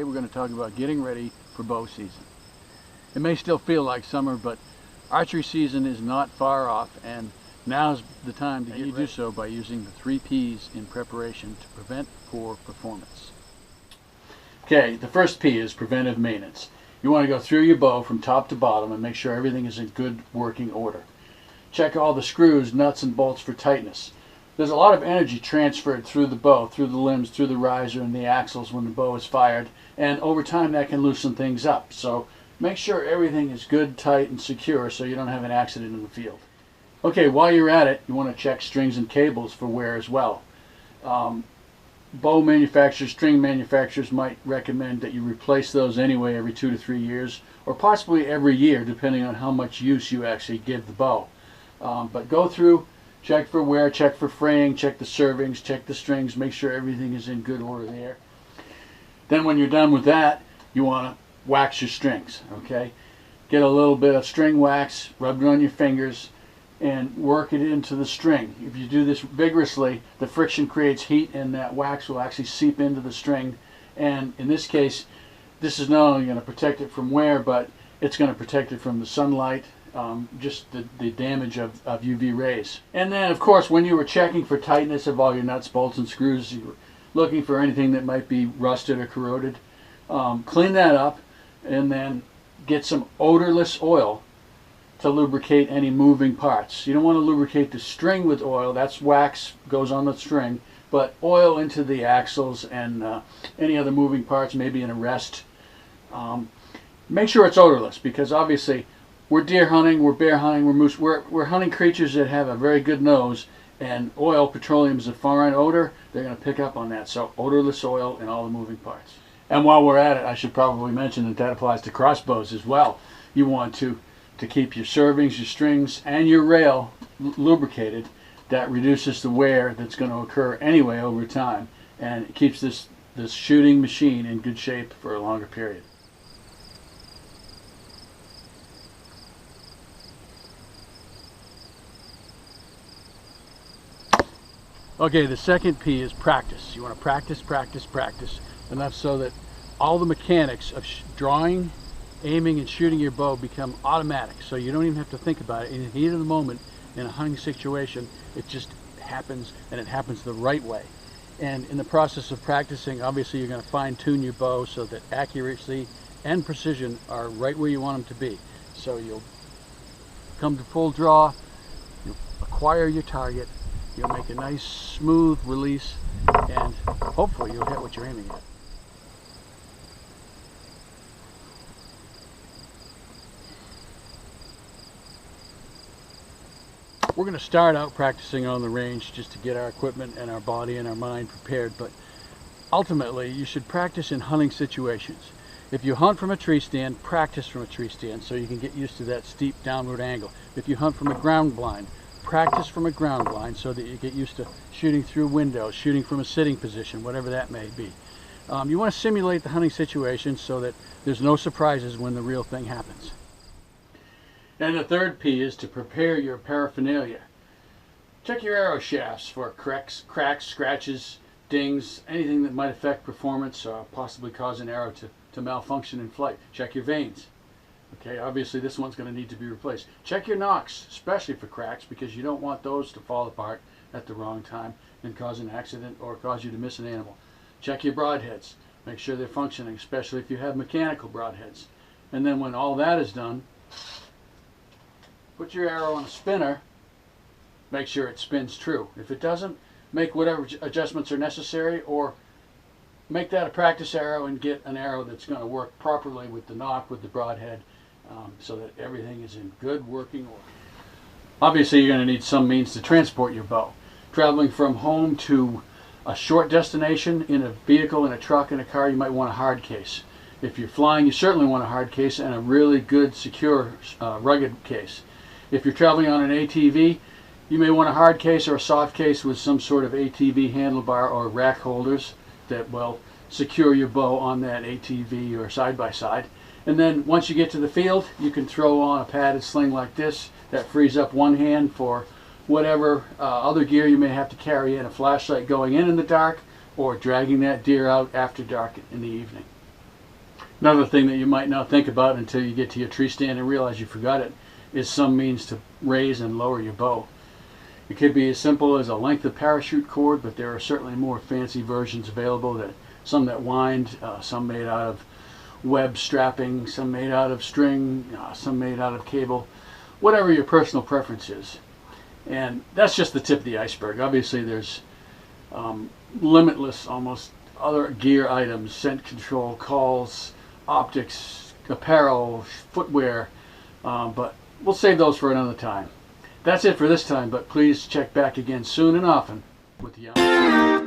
Today we're going to talk about getting ready for bow season. It may still feel like summer, but archery season is not far off, and now's the time to do so by using the 3 P's in preparation to prevent poor performance. Okay, the first P is preventive maintenance. You want to go through your bow from top to bottom and make sure everything is in good working order. Check all the screws, nuts, and bolts for tightness. There's a lot of energy transferred through the bow, through the limbs, through the riser and the axles when the bow is fired, and over time that can loosen things up. So make sure everything is good, tight, and secure so you don't have an accident in the field. Okay, while you're at it, you want to check strings and cables for wear as well. Bow manufacturers, string manufacturers might recommend that you replace those anyway every 2 to 3 years, or possibly every year depending on how much use you actually give the bow. But go through, check for wear, check for fraying, check the servings, check the strings, make sure everything is in good order there. Then when you're done with that, you want to wax your strings, okay? Get a little bit of string wax, rub it on your fingers, and work it into the string. If you do this vigorously, the friction creates heat and that wax will actually seep into the string. And in this case, this is not only going to protect it from wear, but it's going to protect it from the sunlight, just the damage of UV rays. And then, of course, when you were checking for tightness of all your nuts, bolts, and screws, you were looking for anything that might be rusted or corroded. Clean that up and then get some odorless oil to lubricate any moving parts. You don't want to lubricate the string with oil. That's wax, goes on the string, but oil into the axles and any other moving parts, maybe an arrest. Make sure it's odorless, because obviously we're deer hunting, we're bear hunting, we're moose, we're hunting creatures that have a very good nose, and oil, petroleum is a foreign odor. They're going to pick up on that. So odorless oil in all the moving parts. And while we're at it, I should probably mention that that applies to crossbows as well. You want to keep your servings, your strings, and your rail lubricated. That reduces the wear that's going to occur anyway over time, and it keeps this shooting machine in good shape for a longer period. Okay, the second P is practice. You want to practice, practice, practice, enough so that all the mechanics of drawing, aiming, and shooting your bow become automatic, so you don't even have to think about it. In the heat of the moment, in a hunting situation, it just happens, and it happens the right way. And in the process of practicing, obviously you're going to fine-tune your bow so that accuracy and precision are right where you want them to be. So you'll come to full draw, you'll acquire your target, you'll make a nice smooth release, and hopefully you'll hit what you're aiming at. We're going to start out practicing on the range just to get our equipment and our body and our mind prepared, but ultimately you should practice in hunting situations. If you hunt from a tree stand, practice from a tree stand so you can get used to that steep downward angle. If you hunt from a ground blind, practice from a ground blind so that you get used to shooting through windows, shooting from a sitting position, whatever that may be. You want to simulate the hunting situation so that there's no surprises when the real thing happens. And the third P is to prepare your paraphernalia. Check your arrow shafts for cracks, scratches, dings, anything that might affect performance or possibly cause an arrow to malfunction in flight. Check your vanes. Okay, obviously this one's going to need to be replaced. Check your nocks, especially for cracks, because you don't want those to fall apart at the wrong time and cause an accident or cause you to miss an animal. Check your broadheads. Make sure they're functioning, especially if you have mechanical broadheads. And then when all that is done, put your arrow on a spinner, make sure it spins true. If it doesn't, make whatever adjustments are necessary, or make that a practice arrow and get an arrow that's going to work properly with the nock, with the broadhead, so that everything is in good working order. Obviously you're going to need some means to transport your bow. Traveling from home to a short destination in a vehicle, in a truck, in a car, you might want a hard case. If you're flying, you certainly want a hard case and a really good, secure, rugged case. If you're traveling on an ATV, you may want a hard case or a soft case with some sort of ATV handlebar or rack holders that will secure your bow on that ATV or side-by-side. And then once you get to the field, you can throw on a padded sling like this. That frees up one hand for whatever other gear you may have to carry in, a flashlight going in the dark, or dragging that deer out after dark in the evening. Another thing that you might not think about until you get to your tree stand and realize you forgot it is some means to raise and lower your bow. It could be as simple as a length of parachute cord, but there are certainly more fancy versions available, some that wind, some made out of web strapping, some made out of string, some made out of cable, whatever your personal preference is. And that's just the tip of the iceberg. Obviously there's limitless almost other gear items, scent control, calls, optics, apparel, footwear, but we'll save those for another time. That's it for this time, but please check back again soon and often with the